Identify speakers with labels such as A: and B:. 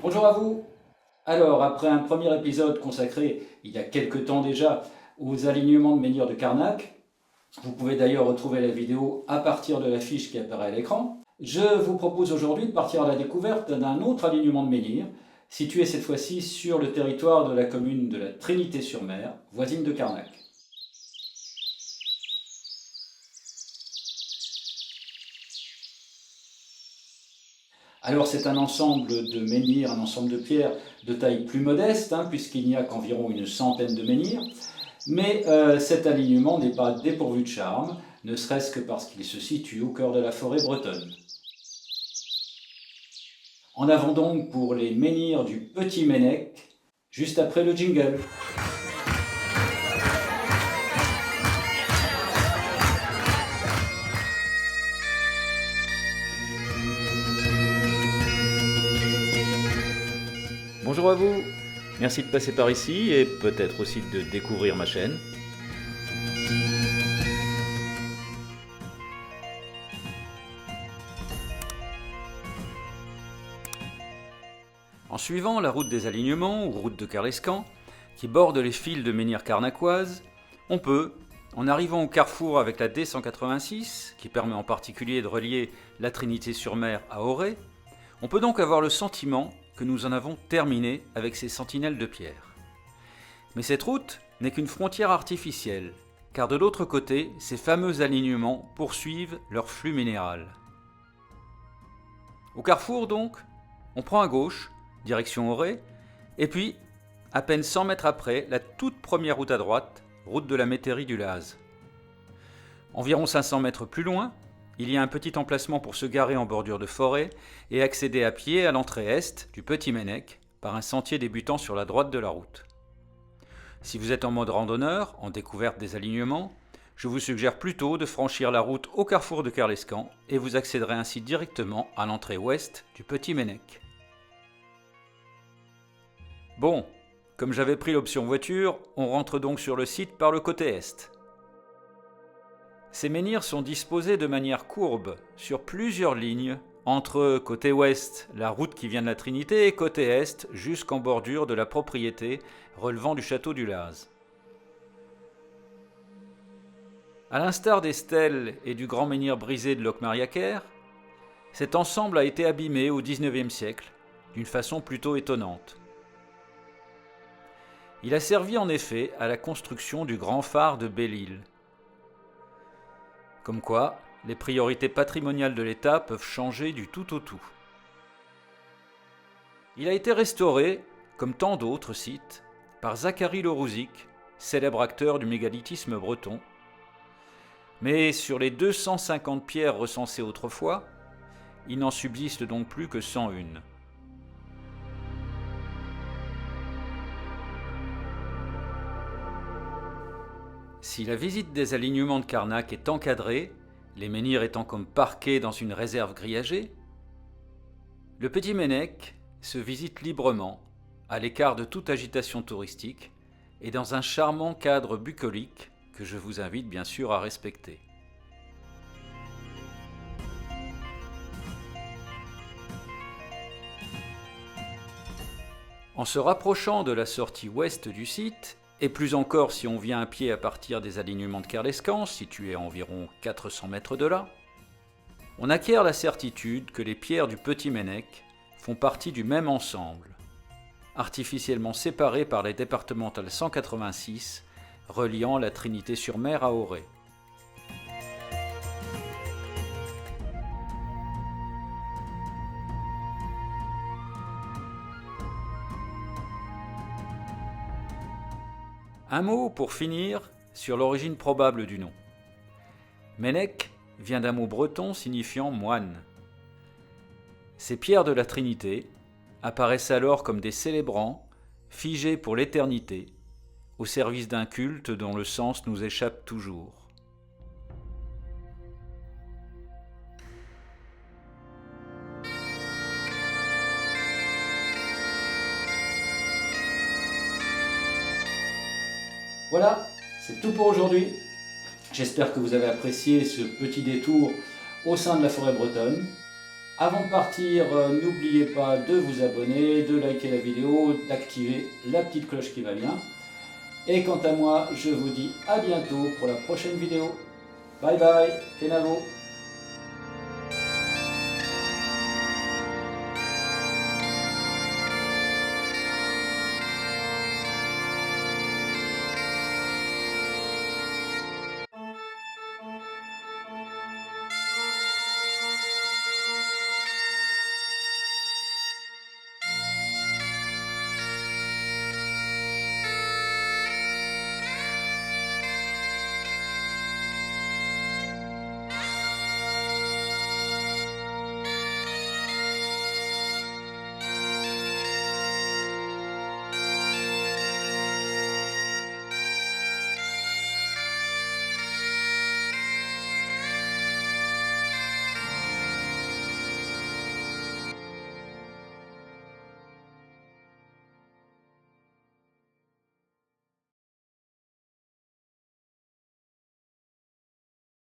A: Bonjour à vous. Alors, après un premier épisode consacré, il y a quelque temps déjà, aux alignements de menhirs de Carnac, vous pouvez d'ailleurs retrouver la vidéo à partir de la fiche qui apparaît à l'écran, je vous propose aujourd'hui de partir à la découverte d'un autre alignement de menhirs, situé cette fois-ci sur le territoire de la commune de la Trinité-sur-Mer, voisine de Carnac. Alors c'est un ensemble de menhirs, un ensemble de pierres de taille plus modeste, puisqu'il n'y a qu'environ une centaine de menhirs, mais cet alignement n'est pas dépourvu de charme, ne serait-ce que parce qu'il se situe au cœur de la forêt bretonne. En avant donc pour les menhirs du Petit Ménec, juste après le jingle. Bonjour à vous, merci de passer par ici et peut-être aussi de découvrir ma chaîne. En suivant la route des alignements ou route de Carlescan, qui borde les fils de menhirs carnacoises, on peut, en arrivant au carrefour avec la D186, qui permet en particulier de relier la Trinité-sur-Mer à Auray, on peut donc avoir le sentiment que nous en avons terminé avec ces sentinelles de pierre. Mais cette route n'est qu'une frontière artificielle, car de l'autre côté, ces fameux alignements poursuivent leur flux minéral. Au carrefour donc, on prend à gauche, direction Auray, et puis, à peine 100 mètres après, la toute première route à droite, route de la métairie du Laz. Environ 500 mètres plus loin, il y a un petit emplacement pour se garer en bordure de forêt et accéder à pied à l'entrée est du Petit Ménec par un sentier débutant sur la droite de la route. Si vous êtes en mode randonneur, en découverte des alignements, je vous suggère plutôt de franchir la route au carrefour de Carlescan et vous accéderez ainsi directement à l'entrée ouest du Petit Ménec. Bon, comme j'avais pris l'option voiture, on rentre donc sur le site par le côté est. Ces menhirs sont disposés de manière courbe sur plusieurs lignes entre côté ouest, la route qui vient de la Trinité, et côté est, jusqu'en bordure de la propriété relevant du château du Laz. À l'instar des stèles et du grand menhir brisé de Locmariaquer, cet ensemble a été abîmé au XIXe siècle d'une façon plutôt étonnante. Il a servi en effet à la construction du grand phare de Belle-Île. Comme quoi, les priorités patrimoniales de l'État peuvent changer du tout au tout. Il a été restauré, comme tant d'autres sites, par Zacharie Le Rouzic, célèbre acteur du mégalithisme breton. Mais sur les 250 pierres recensées autrefois, il n'en subsiste donc plus que 101. Si la visite des alignements de Carnac est encadrée, les menhirs étant comme parqués dans une réserve grillagée, le Petit Ménec se visite librement, à l'écart de toute agitation touristique, et dans un charmant cadre bucolique que je vous invite bien sûr à respecter. En se rapprochant de la sortie ouest du site, et plus encore si on vient à pied à partir des alignements de Carlescan, situés à environ 400 mètres de là, on acquiert la certitude que les pierres du Petit Ménec font partie du même ensemble, artificiellement séparées par les départementales 186 reliant la Trinité-sur-Mer à Auray. Un mot pour finir sur l'origine probable du nom. Ménec vient d'un mot breton signifiant moine. Ces pierres de la Trinité apparaissent alors comme des célébrants, figés pour l'éternité, au service d'un culte dont le sens nous échappe toujours. Voilà, c'est tout pour aujourd'hui. J'espère que vous avez apprécié ce petit détour au sein de la forêt bretonne. Avant de partir, n'oubliez pas de vous abonner, de liker la vidéo, d'activer la petite cloche qui va bien. Et quant à moi, je vous dis à bientôt pour la prochaine vidéo. Bye bye, Kenavo.